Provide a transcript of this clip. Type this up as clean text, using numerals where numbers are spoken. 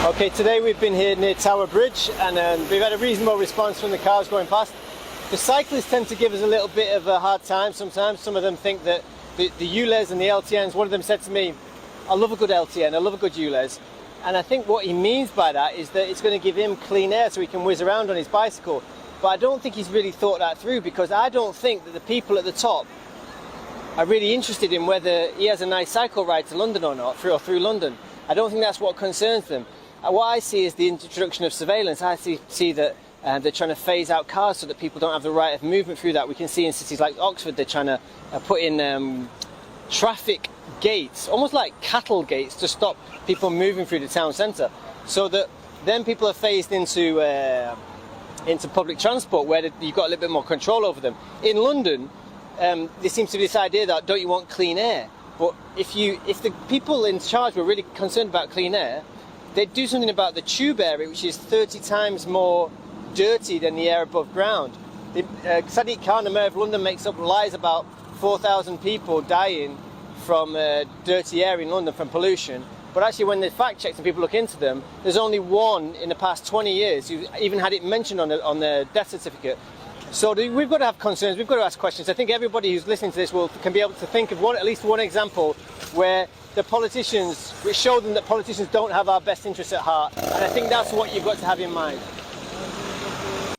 Okay, today we've been here near Tower Bridge and we've had a reasonable response from the cars going past. The cyclists tend to give us a little bit of a hard time sometimes. Some of them think that the ULEZ and the LTNs, one of them said to me, I love a good LTN, I love a good ULEZ. And I think what he means by that is that it's going to give him clean air so he can whiz around on his bicycle. But I don't think he's really thought that through, because I don't think that the people at the top are really interested in whether he has a nice cycle ride to London or not, through London. I don't think that's what concerns them. What I see is the introduction of surveillance. I see that they're trying to phase out cars so that people don't have the right of movement through that. We can see in cities like Oxford they're trying to put in traffic gates, almost like cattle gates, to stop people moving through the town centre, so that then people are phased into public transport where you've got a little bit more control over them. In London, there seems to be this idea that don't you want clean air? But if the people in charge were really concerned about clean air, they'd do something about the tube area, which is 30 times more dirty than the air above ground. Sadiq Khan, the Mayor of London, makes up lies about 4,000 people dying from dirty air in London from pollution. But actually, when they fact checks and people look into them, there's only one in the past 20 years who even had it mentioned on the death certificate. So we've got to have concerns, we've got to ask questions. I think everybody who's listening to this can be able to think of at least one example where the politicians, which show them that politicians don't have our best interests at heart. And I think that's what you've got to have in mind.